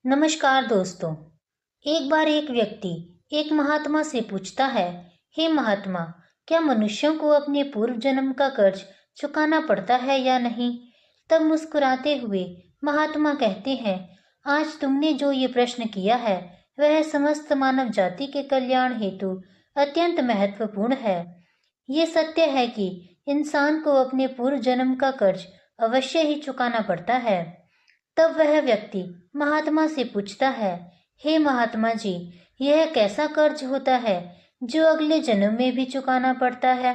नमस्कार दोस्तों। एक बार एक व्यक्ति एक महात्मा से पूछता है, हे महात्मा, क्या मनुष्यों को अपने पूर्व जन्म का कर्ज चुकाना पड़ता है या नहीं? तब मुस्कुराते हुए महात्मा कहते हैं, आज तुमने जो ये प्रश्न किया है वह समस्त मानव जाति के कल्याण हेतु अत्यंत महत्वपूर्ण है। ये सत्य है कि इंसान को अपने पूर्व जन्म का कर्ज अवश्य ही चुकाना पड़ता है। तब वह व्यक्ति महात्मा से पूछता है, हे महात्मा जी, यह कैसा कर्ज होता है जो अगले जन्म में भी चुकाना पड़ता है?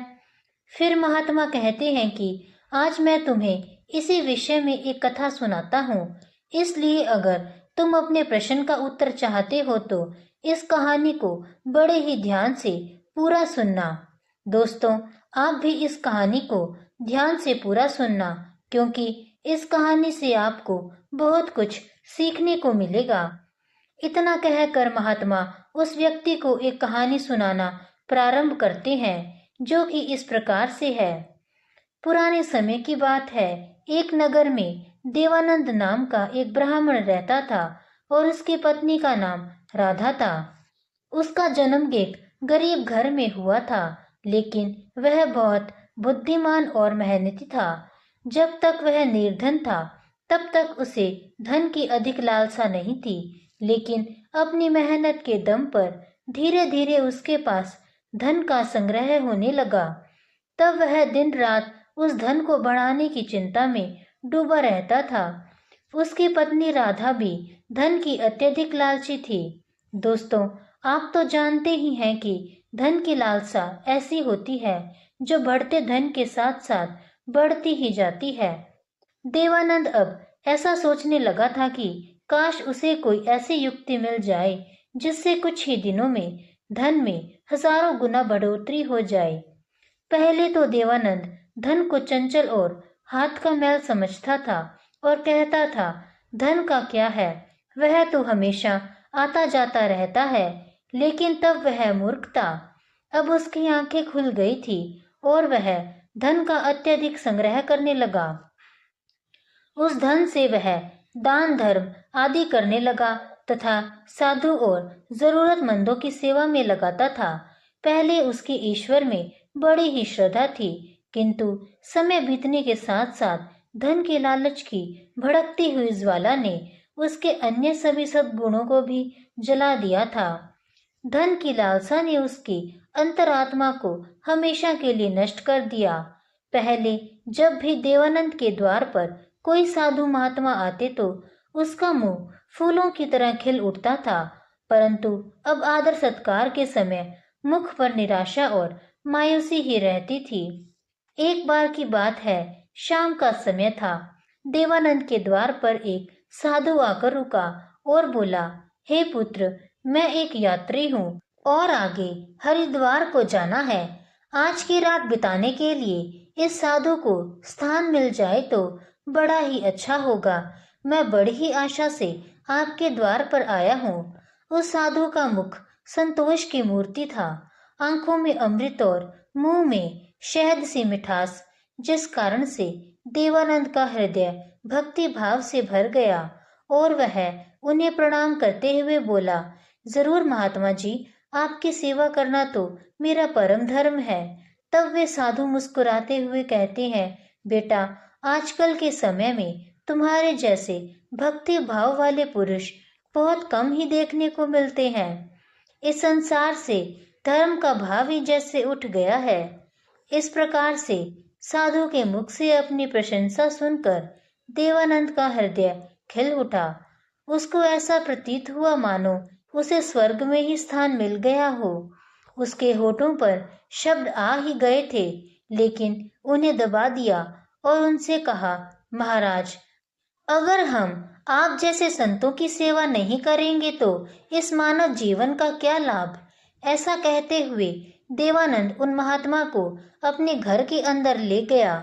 फिर महात्मा कहते हैं कि आज मैं तुम्हें इसी विषय में एक कथा सुनाता हूँ, इसलिए अगर तुम अपने प्रश्न का उत्तर चाहते हो तो इस कहानी को बड़े ही ध्यान से पूरा सुनना। दोस्तों, आप भी इस कहानी को ध्यान से पूरा सुनना, क्योंकि इस कहानी से आपको बहुत कुछ सीखने को मिलेगा। इतना कहकर महात्मा उस व्यक्ति को एक कहानी सुनाना प्रारंभ करते हैं, जो कि इस प्रकार से है। पुराने समय की बात है। एक नगर में देवानंद नाम का एक ब्राह्मण रहता था और उसकी पत्नी का नाम राधा था। उसका जन्म एक गरीब घर में हुआ था, लेकिन वह बहुत बुद्धिमान और मेहनती था। जब तक वह निर्धन था तब तक उसे धन की अधिक लालसा नहीं थी, लेकिन अपनी मेहनत के दम पर धीरे धीरे उसके पास धन का संग्रह होने लगा। तब वह दिन रात उस धन को बढ़ाने की चिंता में डूबा रहता था। उसकी पत्नी राधा भी धन की अत्यधिक लालची थी। दोस्तों, आप तो जानते ही हैं कि धन की लालसा ऐसी होती है जो बढ़ते धन के साथ साथ बढ़ती ही जाती है। देवानंद अब ऐसा सोचने लगा था कि काश उसे कोई ऐसी युक्ति मिल जाए जिससे कुछ ही दिनों में धन में हजारों गुना बढ़ोतरी हो जाए। पहले तो देवानंद धन को चंचल और हाथ का मैल समझता था और कहता था, धन का क्या है, वह तो हमेशा आता जाता रहता है। लेकिन तब वह मूर्ख था। अब उसकी आंखें खुल गई थी और वह धन का अत्यधिक संग्रह करने लगा। उस धन से वह दान धर्म आदि करने लगा तथा साधु और जरूरतमंदों की सेवा में लगाता था। पहले उसकी ईश्वर में बड़ी ही श्रद्धा थी, किंतु समय बीतने के साथ साथ धन के लालच की भड़कती हुई ज्वाला ने उसके अन्य सभी सद्गुणों को भी जला दिया था। धन की लालसा ने उसकी अंतरात्मा को हमेशा के लिए नष्ट कर दिया। पहले जब भी देवानंद के द्वार पर कोई साधु महात्मा आते तो उसका मुंह फूलों की तरह खिल उठता था, परंतु अब आदर सत्कार के समय मुख पर निराशा और मायूसी ही रहती थी। एक बार की बात है, शाम का समय था। देवानंद के द्वार पर एक साधु आकर रुका और बोला, हे पुत्र, मैं एक यात्री हूँ और आगे हरिद्वार को जाना है। आज की रात बिताने के लिए इस साधु को स्थान मिल जाए तो बड़ा ही अच्छा होगा। मैं बड़ी ही आशा से आपके द्वार पर आया हूँ। उस साधु का मुख संतोष की मूर्ति था, आंखों में अमृत और मुंह में शहद सी मिठास, जिस कारण से देवानंद का हृदय भक्ति भाव से भर गया और वह उन्हें प्रणाम करते हुए बोला, जरूर महात्मा जी, आपकी सेवा करना तो मेरा परम धर्म है। तब वे साधु मुस्कुराते हुए कहते हैं, बेटा, आजकल के समय में तुम्हारे जैसे भक्ति भाव वाले पुरुष बहुत कम ही देखने को मिलते हैं। इस संसार से धर्म का भाव ही जैसे उठ गया है। इस प्रकार से साधु के मुख से अपनी प्रशंसा सुनकर देवानंद का हृदय खिल उठा। उसको ऐसा प्रतीत हुआ मानो उसे स्वर्ग में ही स्थान मिल गया हो। उसके होठों पर शब्द आ ही गए थे, लेकिन उन्हें दबा दिया और उनसे कहा, महाराज, अगर हम आप जैसे संतों की सेवा नहीं करेंगे तो इस मानव जीवन का क्या लाभ? ऐसा कहते हुए देवानंद उन महात्मा को अपने घर के अंदर ले गया।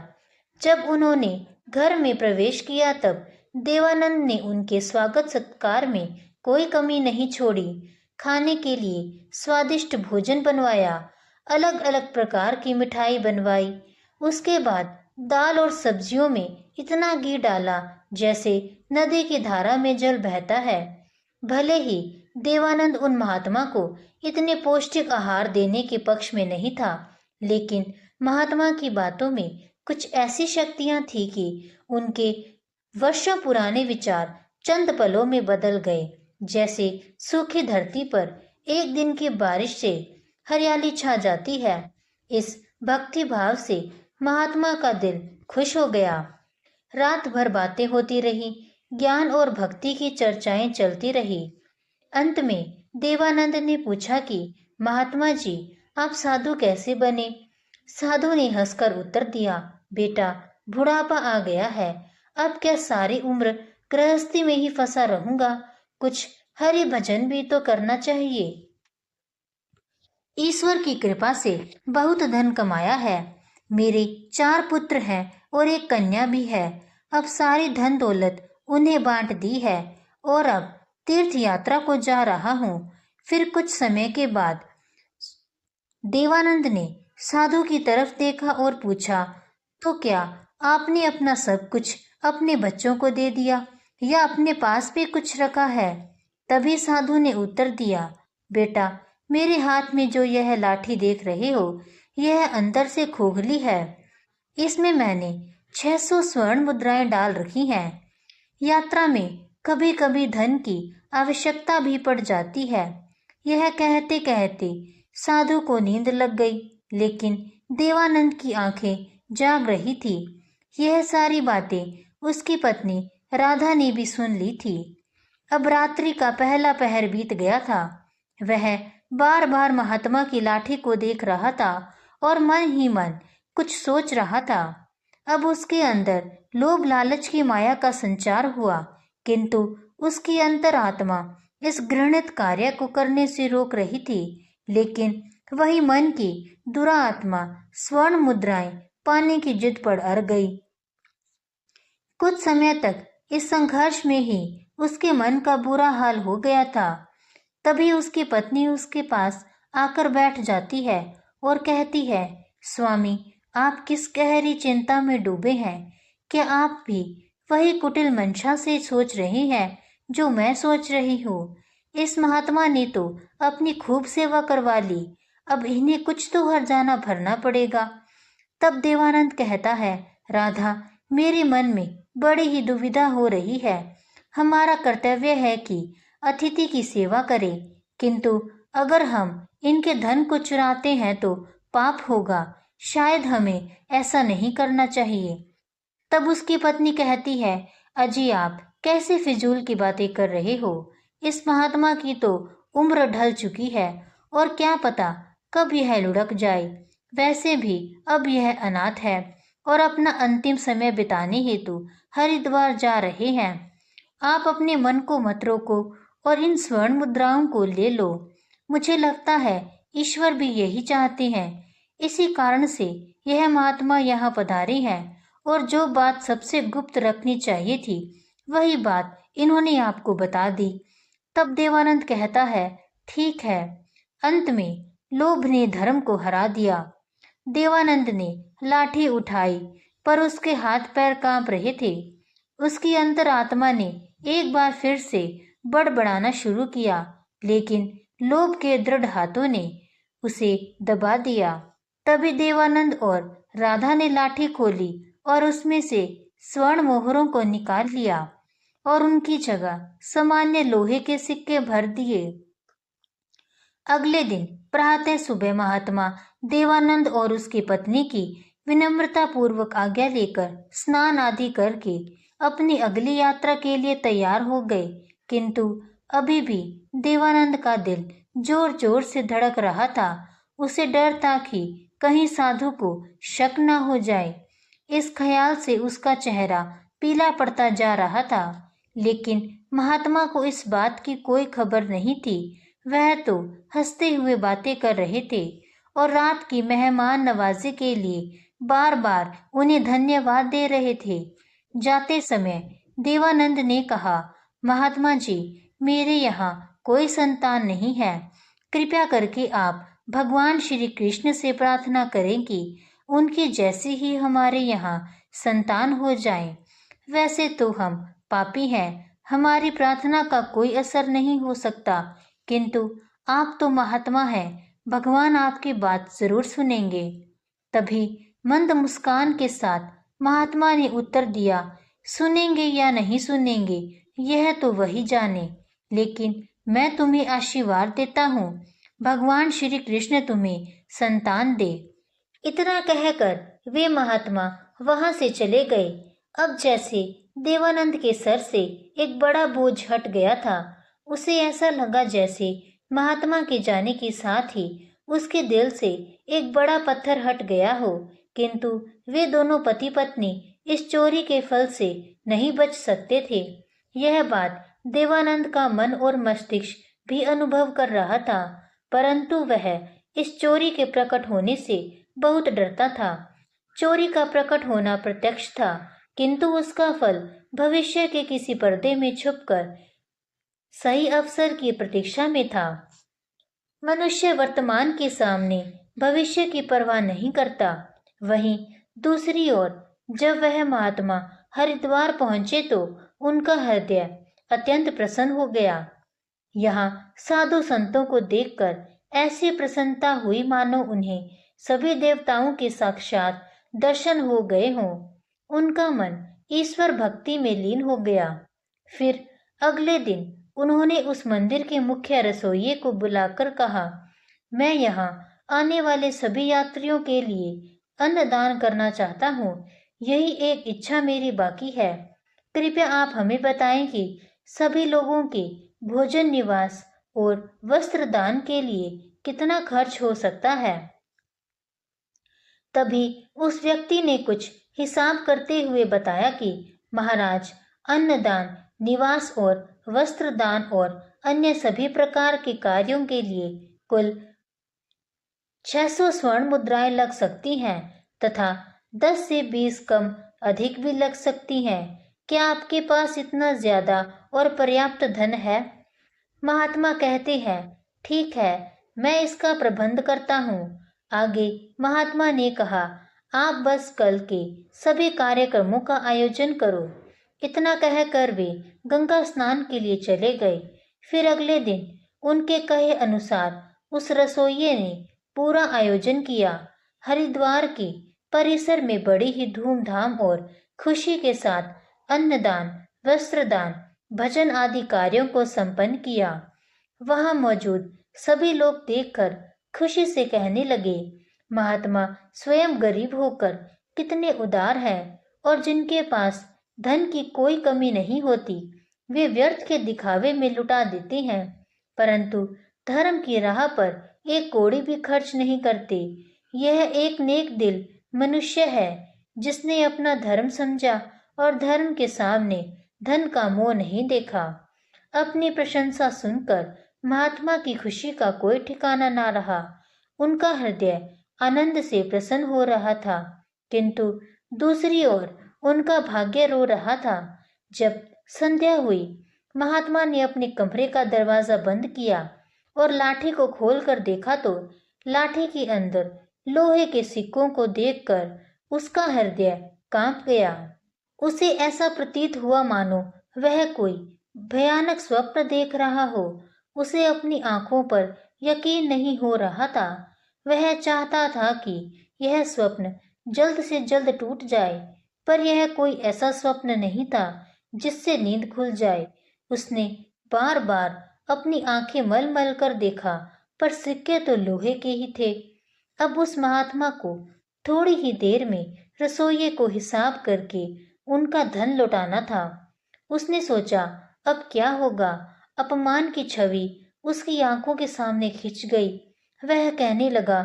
जब उन्होंने घर में प्रवेश किया तब देवानंद ने उनके स्वागत सत्कार में कोई कमी नहीं छोड़ी। खाने के लिए स्वादिष्ट भोजन बनवाया, अलग अलग प्रकार की मिठाई बनवाई। उसके बाद दाल और सब्जियों में इतना घी डाला जैसे नदी की धारा में जल बहता है। भले ही देवानंद उन महात्मा को इतने पौष्टिक आहार देने के पक्ष में नहीं था, लेकिन महात्मा की बातों में कुछ ऐसी शक्तियां थी कि उनके वर्षों पुराने विचार चंद पलों में बदल गए। जैसे सूखी धरती पर एक दिन की बारिश से हरियाली छा जाती है, इस भक्ति भाव से महात्मा का दिल खुश हो गया। रात भर बातें होती रही, ज्ञान और भक्ति की चर्चाएं चलती रही। अंत में देवानंद ने पूछा कि महात्मा जी, आप साधु कैसे बने? साधु ने हंसकर उत्तर दिया, बेटा, बुढ़ापा आ गया है, अब क्या सारी उम्र गृहस्थी में ही फंसा रहूंगा? कुछ हरि भजन भी तो करना चाहिए। ईश्वर की कृपा से बहुत धन कमाया है। मेरे 4 पुत्र हैं और एक कन्या भी है। अब सारी धन दौलत उन्हें बांट दी है और अब तीर्थ यात्रा को जा रहा हूँ। फिर कुछ समय के बाद देवानंद ने साधु की तरफ देखा और पूछा, तो क्या आपने अपना सब कुछ अपने बच्चों को दे दिया या अपने पास भी कुछ रखा है? तभी साधु ने उत्तर दिया, बेटा, मेरे हाथ में जो यह लाठी देख रहे हो, यह अंदर से खोखली है। इसमें मैंने 600 स्वर्ण मुद्राएं डाल रखी हैं। यात्रा में कभी कभी धन की आवश्यकता भी पड़ जाती है। यह कहते कहते साधु को नींद लग गई, लेकिन देवानंद की आंखें जाग रही थी। यह सारी बातें उसकी पत्नी राधा ने भी सुन ली थी। अब रात्रि का पहला पहर बीत गया था। वह बार बार महात्मा की लाठी को देख रहा था और मन ही मन कुछ सोच रहा था। अब उसके अंदर लोभ लालच की माया का संचार हुआ, किंतु उसकी अंतरात्मा इस घृणित कार्य को करने से रोक रही थी। लेकिन वही मन की दुरात्मा स्वर्ण मुद्राएं पाने की जिद पर अड़ गई। कुछ समय तक इस संघर्ष में ही उसके मन का बुरा हाल हो गया था। तभी उसकी पत्नी उसके पास आकर बैठ जाती है और कहती है, स्वामी, आप किस गहरी चिंता में डूबे हैं? क्या आप भी वही कुटिल मंशा से सोच रहे हैं जो मैं सोच रही हूँ? इस महात्मा ने तो अपनी खूब सेवा करवा ली, अब इन्हें कुछ तो हर्जाना भरना पड़ेगा। तब देवानंद कहता है, राधा, मेरे मन में बड़ी ही दुविधा हो रही है। हमारा कर्तव्य है कि अतिथि की सेवा करें, किंतु अगर हम इनके धन को चुराते हैं तो पाप होगा। शायद हमें ऐसा नहीं करना चाहिए। तब उसकी पत्नी कहती है, अजी, आप कैसे फिजूल की बातें कर रहे हो? इस महात्मा की तो उम्र ढल चुकी है और क्या पता कब यह लुढ़क जाए। वैसे भी अब यह अनाथ है और अपना अंतिम समय बिताने हेतु हरिद्वार जा रहे हैं। आप अपने मन को मत रोको और इन स्वर्ण मुद्राओं को ले लो। मुझे लगता है ईश्वर भी यही चाहते हैं। इसी कारण से यह महात्मा यहाँ पधारे हैं और जो बात सबसे गुप्त रखनी चाहिए थी, वही बात इन्होंने आपको बता दी। तब देवानंद कहता है, ठीक है। अंत में लोभ ने धर्म को हरा दिया। देवानंद ने लाठी उठाई, पर उसके हाथ पैर कांप रहे थे। उसकी अंतरात्मा ने एक बार फिर से बड़बड़ाना शुरू किया, लेकिन लोभ के दृढ़ हाथों ने उसे दबा दिया। तभी देवानंद और राधा ने लाठी खोली और उसमें से स्वर्ण मोहरों को निकाल लिया और उनकी जगह सामान्य लोहे के सिक्के भर दिए। अगले दिन प्रातः सुबह महात्मा देवानंद और उसकी पत्नी की विनम्रता पूर्वक आज्ञा लेकर स्नान आदि करके अपनी अगली यात्रा के लिए तैयार हो गए। किंतु अभी भी देवानंद का दिल जोर जोर से धड़क रहा था। उसे डर था कि कहीं साधु को शक न हो जाए। इस ख्याल से उसका चेहरा पीला पड़ता जा रहा था। लेकिन महात्मा को इस बात की कोई खबर नहीं थी। वह तो हंसते हुए बातें कर रहे थे और रात की मेहमान नवाजी के लिए बार बार उन्हें धन्यवाद दे रहे थे। जाते समय देवानंद ने कहा, महात्मा जी, मेरे यहाँ कोई संतान नहीं है। कृपया करके आप भगवान श्री कृष्ण से प्रार्थना करें कि उनकी जैसी ही हमारे यहाँ संतान हो जाए। वैसे तो हम पापी हैं, हमारी प्रार्थना का कोई असर नहीं हो सकता, किंतु आप तो महात्मा हैं, भगवान आपकी बात जरूर सुनेंगे। तभी मंद मुस्कान के साथ महात्मा ने उत्तर दिया, सुनेंगे या नहीं सुनेंगे यह तो वही जाने, लेकिन मैं तुम्हें आशीर्वाद देता हूँ, भगवान श्री कृष्ण तुम्हें संतान दे। इतना कहकर वे महात्मा वहां से चले गए। अब जैसे देवानंद के सर से एक बड़ा बोझ हट गया था। उसे ऐसा लगा जैसे महात्मा के जाने के साथ ही उसके दिल से एक बड़ा पत्थर हट गया हो। किंतु वे दोनों पति पत्नी इस चोरी के फल से नहीं बच सकते थे। यह बात देवानंद का मन और मस्तिष्क भी अनुभव कर रहा था, परंतु वह इस चोरी के प्रकट होने से बहुत डरता था। चोरी का प्रकट होना प्रत्यक्ष था, किंतु उसका फल भविष्य के किसी पर्दे में छुपकर सही अवसर की प्रतीक्षा में था। मनुष्य वर्तमान के सामने भविष्य की परवाह नहीं करता। वहीं दूसरी ओर जब वह महात्मा हरिद्वार पहुंचे तो उनका हृदय अत्यंत प्रसन्न हो गया। यहाँ साधु संतों को देखकर ऐसी प्रसन्नता हुई मानो उन्हें सभी देवताओं के साक्षात दर्शन हो गए हों। उनका मन ईश्वर भक्ति में लीन हो गया। फिर अगले दिन उन्होंने उस मंदिर के मुख्य रसोइये को बुलाकर कहा, मैं यहाँ आने वाले सभी यात्रियों के लिए अन्नदान करना चाहता हूँ। यही एक इच्छा मेरी बाकी है। कृपया आप हमें बताएं कि सभी लोगों के भोजन, निवास और वस्त्र दान के लिए कितना खर्च हो सकता है। तभी उस व्यक्ति ने कुछ हिसाब करते हुए बताया कि महाराज, अन्नदान, निवास और वस्त्र दान और अन्य सभी प्रकार के कार्यों के लिए कुल 600 स्वर्ण मुद्राएं लग सकती हैं तथा 10 से 20 कम अधिक भी लग सकती हैं। क्या आपके पास इतना ज्यादा और पर्याप्त धन है? महात्मा कहते हैं, ठीक है, मैं इसका प्रबंध करता हूँ। आगे महात्मा ने कहा, आप बस कल के सभी कार्यक्रमों का आयोजन करो। इतना कहकर वे गंगा स्नान के लिए चले गए। फिर अगले दिन उनके कहे अनुसार उस रसोइये ने पूरा आयोजन किया। हरिद्वार के परिसर में बड़ी ही धूमधाम और खुशी के साथ अन्नदान, वस्त्रदान, भजन आदि कार्यों को संपन्न किया। वहां मौजूद सभी लोग देखकर खुशी से कहने लगे, महात्मा स्वयं गरीब होकर कितने उदार हैं और जिनके पास धन की कोई कमी नहीं होती, वे व्यर्थ के दिखावे में लुटा देते हैं, परंतु धर्म की राह पर एक कौड़ी भी खर्च नहीं करते। यह एक नेक दिल मनुष्य है जिसने अपना धर्म समझा और धर्म के सामने धन का मोह नहीं देखा। अपनी प्रशंसा सुनकर महात्मा की खुशी का कोई ठिकाना ना रहा। उनका हृदय आनंद से प्रसन्न हो रहा था, किंतु दूसरी ओर उनका भाग्य रो रहा था। जब संध्या हुई, महात्मा ने अपने कमरे का दरवाजा बंद किया और लाठी को खोलकर देखा तो लाठी के अंदर लोहे के सिक्कों को देखकर उसका हृदय कांप गया। उसे ऐसा प्रतीत हुआ मानो वह कोई भयानक स्वप्न देख रहा हो। उसे अपनी आंखों पर यकीन नहीं हो रहा था। वह चाहता था कि यह स्वप्न जल्द से जल्द टूट जाए, पर यह कोई ऐसा स्वप्न नहीं था जिससे नींद खुल जाए। उसने बार बार अपनी आंखें मल मल कर देखा, पर सिक्के तो लोहे के ही थे। अब उस महात्मा को थोड़ी ही देर में रसोइये को हिसाब करके उनका धन लौटाना था। उसने सोचा, अब क्या होगा। अपमान की छवि उसकी आंखों के सामने खिंच गई। वह कहने लगा,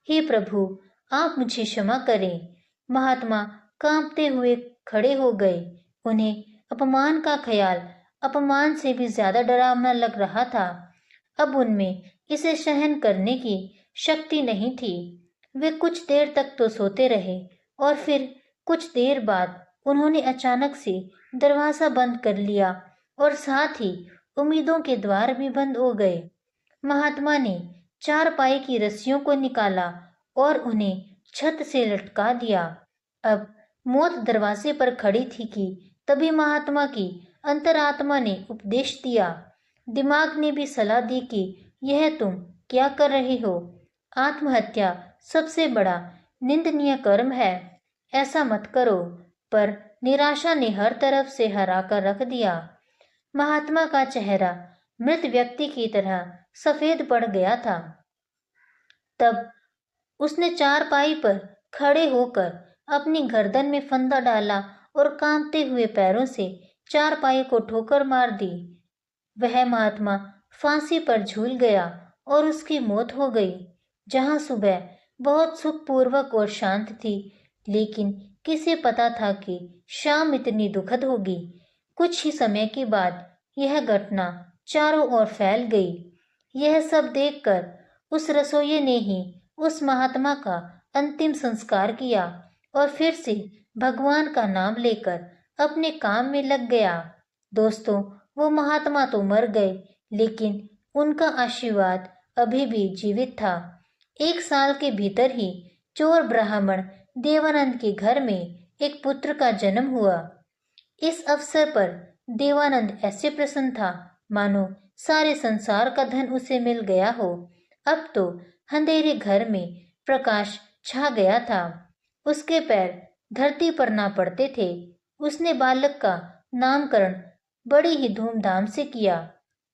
हे प्रभु, आप मुझे क्षमा करें। महात्मा कांपते हुए खड़े हो गए। उन्हें अपमान का ख्याल अपमान से भी ज्यादा डरावना लग रहा था। अब उनमें इसे सहन करने की शक्ति नहीं थी। वे कुछ देर तक तो सोते रहे और फिर कुछ देर बाद उन्होंने अचानक से दरवाजा बंद कर लिया और साथ ही उम्मीदों के द्वार भी बंद हो गए। महात्मा ने चारपाई की रस्सियों को निकाला और उन्हें छत से लटका दिया। अब मौत दरवाजे पर खड़ी थी कि तभी महात्मा की अंतरात्मा ने उपदेश दिया। दिमाग ने भी सलाह दी कि यह तुम क्या कर रही हो? आत्महत्या सबसे बड़ा निंदनीय कर्म है, ऐसा मत करो। पर निराशा ने हर तरफ से हरा कर रख दिया। महात्मा का चेहरा मृत व्यक्ति की तरह सफेद पड़ गया था। तब उसने चारपाई पर खड़े होकर अपनी गर्दन में फंदा डाला और कांपते हुए पैरों से चारपाई को ठोकर मार दी। वह महात्मा फांसी पर झूल गया और उसकी मौत हो गई। जहां सुबह बहुत सुखपूर्वक और शांत थी, लेकिन किसे पता था कि शाम इतनी दुखद होगी। कुछ ही समय के बाद यह घटना चारों ओर फैल गई। यह सब देखकर उस रसोइये ने ही उस महात्मा का अंतिम संस्कार किया और फिर से भगवान का नाम लेकर अपने काम में लग गया। दोस्तों, वो महात्मा तो मर गए, लेकिन उनका आशीर्वाद अभी भी जीवित था। 1 साल के भीतर ही चोर ब्राह्मण देवानंद के घर में एक पुत्र का जन्म हुआ। इस अवसर पर देवानंद ऐसे प्रसन्न था मानो सारे संसार का धन उसे मिल गया हो। अब तो अंधेरे घर में प्रकाश छा गया था। उसके पैर धरती पर ना पड़ते थे। उसने बालक का नामकरण बड़ी ही धूमधाम से किया।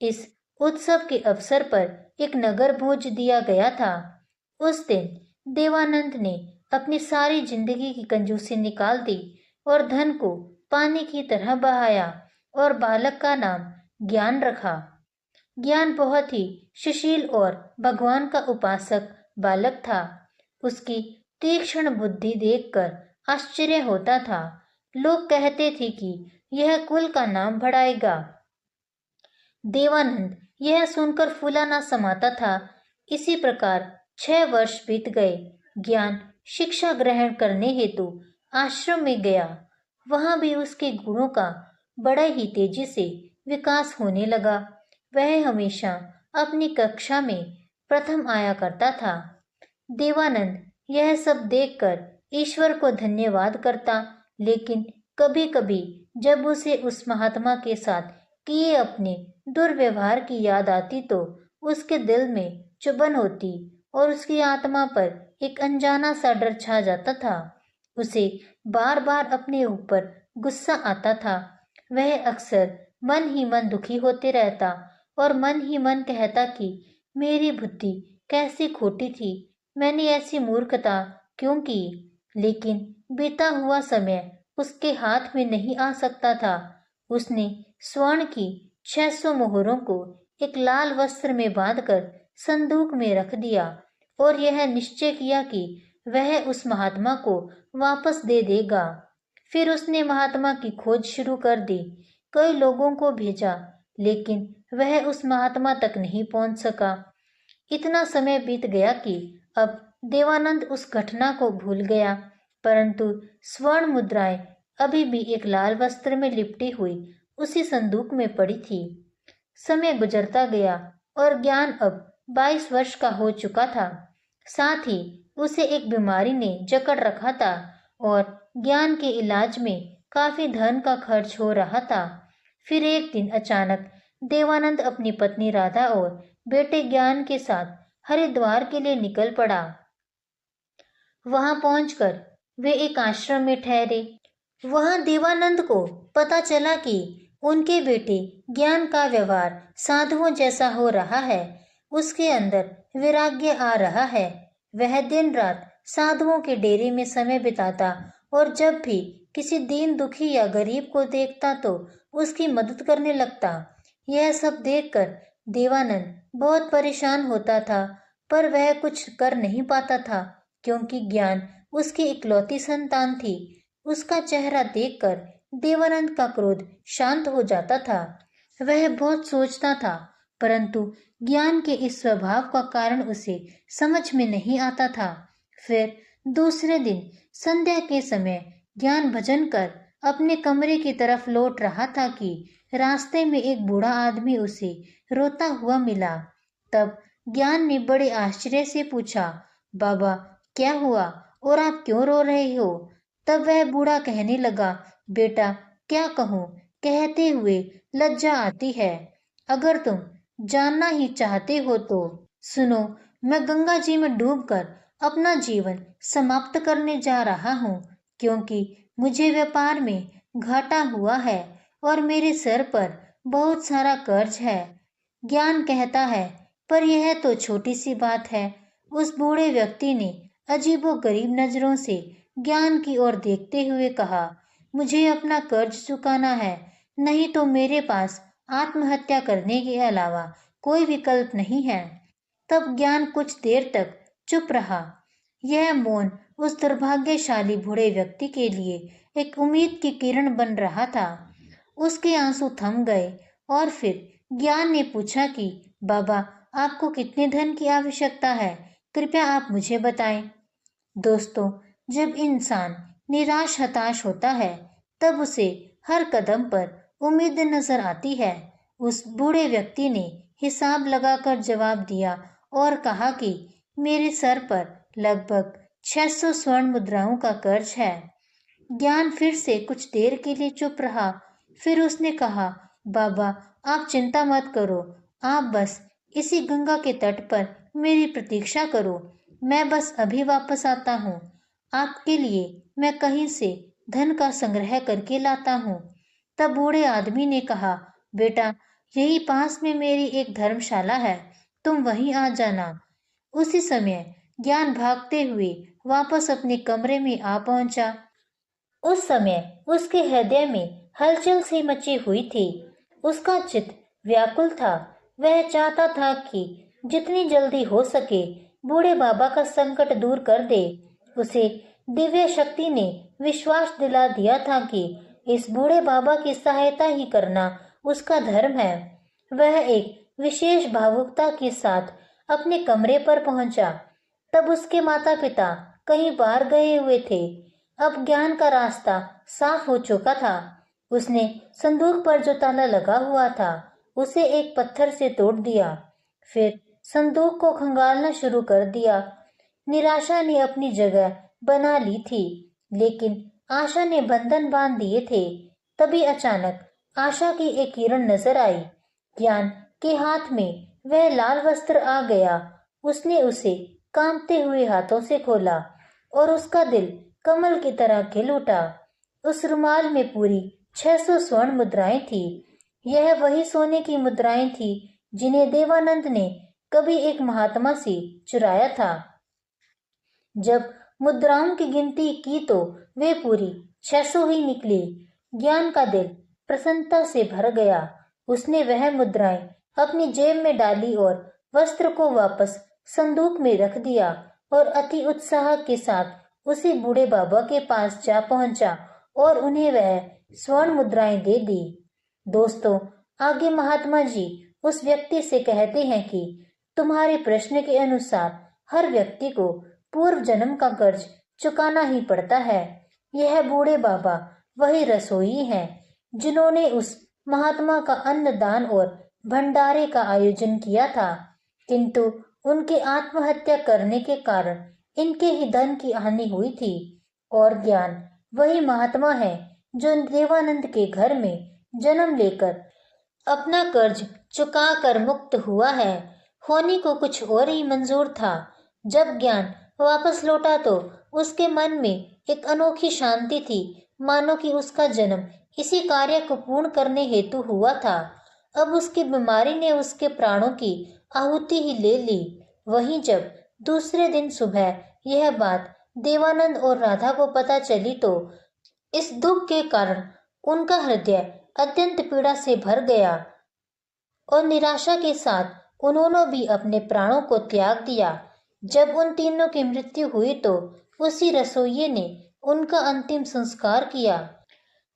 इस उत्सव के अवसर पर एक नगर भोज दिया गया था। उस दिन देवानंद ने अपनी सारी जिंदगी की कंजूसी निकाल दी और धन को पानी की तरह बहाया और बालक का नाम ज्ञान रखा। ज्ञान बहुत ही सुशील और भगवान का उपासक बालक था। उसकी तीक्ष्ण बुद्धि देखकर आश्चर्य होता था। लोग कहते थे कि यह कुल का नाम बढ़ाएगा। देवानंद यह सुनकर फूला ना समाता था। इसी प्रकार 6 वर्ष बीत गए। ज्ञान शिक्षा ग्रहण करने हेतु आश्रम में गया। वहां भी उसके गुणों का बड़ा ही तेजी से विकास होने लगा। वह हमेशा अपनी कक्षा में प्रथम आया करता था। देवानंद यह सब देखकर ईश्वर को धन्यवाद करता, लेकिन कभी कभी जब उसे उस महात्मा के साथ किए अपने दुर्व्यवहार की याद आती तो उसके दिल में चुभन होती और उसकी आत्मा पर एक अनजाना सा डर छा जाता था। उसे बार बार अपने ऊपर गुस्सा आता था। वह अक्सर मन ही मन दुखी होते रहता और मन ही मन कहता कि मेरी बुद्धि कैसी खोटी थी, मैंने ऐसी मूर्खता क्यों की। लेकिन बीता हुआ समय उसके हाथ में नहीं आ सकता था। उसने स्वर्ण की 600 मोहरों को एक लाल वस्त्र में बांधकर संदूक में रख दिया और यह निश्चय किया कि वह उस महात्मा को वापस दे देगा। फिर उसने महात्मा की खोज शुरू कर दी। कई लोगों को भेजा, लेकिन वह उस महात्मा तक नहीं पहुंच सका। इतना समय बीत गया कि अब देवानंद उस घटना को भूल गया, परंतु स्वर्ण मुद्राएं अभी भी एक लाल वस्त्र में लिपटी हुई उसी संदूक में पड़ी थी। समय गुजरता गया और ज्ञान अब 22 वर्ष का हो चुका था। साथ ही उसे एक बीमारी ने जकड़ रखा था और ज्ञान के इलाज में काफी धन का खर्च हो रहा था। फिर एक दिन अचानक देवानंद अपनी पत्नी राधा और बेटे ज्ञान के साथ हरिद्वार के लिए निकल पड़ा। वहां पहुंचकर वे एक आश्रम में ठहरे। वहां देवानंद को पता चला कि उनके बेटे ज्ञान का व्यवहार साधुओं जैसा हो रहा है। उसके अंदर वैराग्य आ रहा है। वह दिन रात साधुओं के डेरे में समय बिताता और जब भी किसी दीन दुखी या गरीब को देखता तो उसकी मदद करने लगता। यह सब देखकर देवानंद बहुत परेशान होता था, पर वह कुछ कर नहीं पाता था क्योंकि ज्ञान उसकी इकलौती संतान थी। उसका चेहरा देखकर देवानंद का क्रोध शांत हो जाता था। वह बहुत सोचता था, परंतु ज्ञान के इस स्वभाव का कारण उसे समझ में नहीं आता था। फिर दूसरे दिन संध्या के समय ज्ञान भजन कर अपने कमरे की तरफ लौट रहा था कि रास्ते में एक बूढ़ा आदमी उसे रोता हुआ मिला। तब ज्ञान ने बड़े आश्चर्य से पूछा, बाबा क्या हुआ और आप क्यों रो रहे हो? तब वह बूढ़ा कहने लगा, बेटा क्या कहूँ, कहते हुए लज्जा आती है। अगर तुम जानना ही चाहते हो तो सुनो, मैं गंगा जी में डूबकर अपना जीवन समाप्त करने जा रहा हूँ, क्योंकि मुझे व्यापार में घाटा हुआ है और मेरे सर पर बहुत सारा कर्ज है। ज्ञान कहता है, पर यह तो छोटी सी बात है। उस बूढ़े व्यक्ति ने अजीबोगरीब नजरों से ज्ञान की ओर देखते हुए कहा, मुझे अपना कर्ज चुकाना है, नहीं तो मेरे पास आत्महत्या करने के अलावा कोई विकल्प नहीं है। तब ज्ञान कुछ देर तक चुप रहा। यह मौन उस दुर्भाग्यशाली बूढ़े व्यक्ति के लिए एक उम्मीद की किरण बन रहा था। उसके आंसू थम गए और फिर ज्ञान ने पूछा कि बाबा, आपको कितने धन की आवश्यकता है? कृपया आप मुझे बताएं। दोस्तों, जब इंसान निराश हताश होता है तब उसे हर कदम पर उम्मीद नजर आती है। उस बूढ़े व्यक्ति ने हिसाब लगाकर जवाब दिया और कहा कि मेरे सर पर लगभग 600 स्वर्ण मुद्राओं का कर्ज है। ज्ञान फिर से कुछ देर के लिए चुप रहा। फिर उसने कहा, बाबा, आप चिंता मत करो, आप बस इसी गंगा के तट पर मेरी प्रतीक्षा करो। मैं बस अभी वापस आता हूँ। आपके लिए मैं कहीं से धन का संग्रह करके लाता हूँ। तब बूढ़े आदमी ने कहा, बेटा, यही पास में मेरी एक धर्मशाला है, तुम वहीं आ जाना। उसी समय ज्ञान भागते हुए वापस अपने कमरे में आ पहुंचा। उस समय उसके हृदय में हलचल सी मची हुई थी। उसका चित्त व्याकुल था। वह चाहता था कि जितनी जल्दी हो सके बूढ़े बाबा का संकट दूर कर दे। उसे दिव्य शक्ति ने विश्वास दिला दिया था कि इस बूढ़े बाबा की सहायता ही करना उसका धर्म है। वह एक विशेष भावुकता के साथ अपने कमरे पर पहुंचा। तब उसके माता पिता कहीं बाहर गए हुए थे। अब ज्ञान का रास्ता साफ हो चुका था। उसने संदूक पर जो ताला लगा हुआ था उसे एक पत्थर से तोड़ दिया। फिर संदूक को खंगालना शुरू कर दिया। निराशा ने अपनी जगह बना ली थी, लेकिन आशा ने बंधन बांध दिए थे। तभी अचानक आशा की एक किरण नजर आई। ज्ञान के हाथ में वह लाल वस्त्र आ गया। उसने उसे कांपते हुए हाथों से खोला और उसका दिल कमल की तरह खिल उठा। उस रुमाल में पूरी 600 स्वर्ण मुद्राएं थी। यह वही सोने की मुद्राएं थी जिन्हें देवानंद ने कभी एक महात्मा से चुराया था। जब मुद्राओं की गिनती की तो वे पूरी 600 ही निकली। ज्ञान का दिल प्रसन्नता से भर गया। उसने वह मुद्राएं अपनी जेब में डाली और वस्त्र को वापस संदूक में रख दिया और अति उत्साह के साथ उसी बूढ़े बाबा के पास जा पहुंचा और उन्हें वह स्वर्ण मुद्राएं दे दी। दोस्तों, आगे महात्मा जी उस व्यक्ति से कहते हैं कि तुम्हारे प्रश्न के अनुसार हर व्यक्ति को पूर्व जन्म का कर्ज चुकाना ही पड़ता है। यह बूढ़े बाबा वही रसोई हैं जिन्होंने उस महात्मा का अन्नदान और भंडारे का आयोजन किया था, किंतु उनके आत्महत्या करने के कारण इनके ही धन की हानि हुई थी। और ज्ञान वही महात्मा है जो देवानंद के घर में जन्म लेकर अपना कर्ज चुका कर मुक्त हुआ है। होनी को कुछ और ही मंजूर था। जब ज्ञान वापस लौटा तो उसके मन में एक अनोखी शांति थी, मानो कि उसका जन्म इसी कार्य को पूर्ण करने हेतु हुआ था। अब उसकी बीमारी ने उसके प्राणों की आहुति ही ले ली। वहीं जब दूसरे दिन सुबह यह बात देवानंद और राधा को पता चली तो इस दुख के कारण उनका हृदय अत्यंत पीड़ा से भर गया और निराशा के साथ उन्होंने भी अपने प्राणों को त्याग दिया। जब उन तीनों की मृत्यु हुई तो उसी रसोइये ने उनका अंतिम संस्कार किया।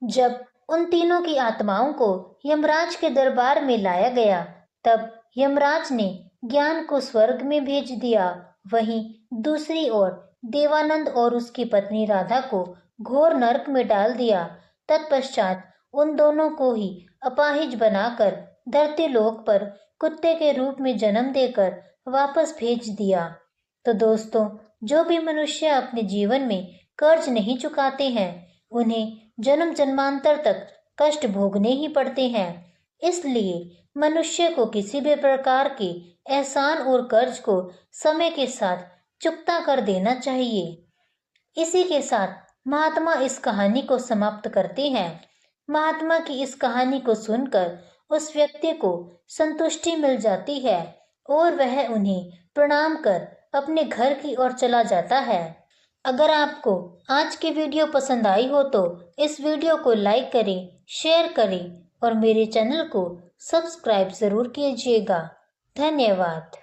जब उन तीनों की आत्माओं को यमराज के दरबार में लाया गया तब यमराज ने ज्ञान को स्वर्ग में भेज दिया। वहीं दूसरी ओर देवानंद और उसकी पत्नी राधा को घोर नरक में डाल दिया। तत्पश्चात उन दोनों को ही अपाहिज बनाकर धरती लोक पर कुत्ते के रूप में जन्म देकर वापस भेज दिया। तो दोस्तों, जो भी मनुष्य अपने जीवन में कर्ज नहीं चुकाते हैं उन्हें जन्म जन्मांतर तक कष्ट भोगने ही पड़ते हैं। इसलिए मनुष्य को किसी भी प्रकार के एहसान और कर्ज को समय के साथ चुकता कर देना चाहिए। इसी के साथ महात्मा इस कहानी को समाप्त करते हैं। महात्मा की इस कहानी को सुनकर उस व्यक्ति को संतुष्टि मिल जाती है और वह उन्हें प्रणाम कर अपने घर की ओर चला जाता है। अगर आपको आज की वीडियो पसंद आई हो तो इस वीडियो को लाइक करें, शेयर करें और मेरे चैनल को सब्सक्राइब जरूर कीजिएगा। धन्यवाद।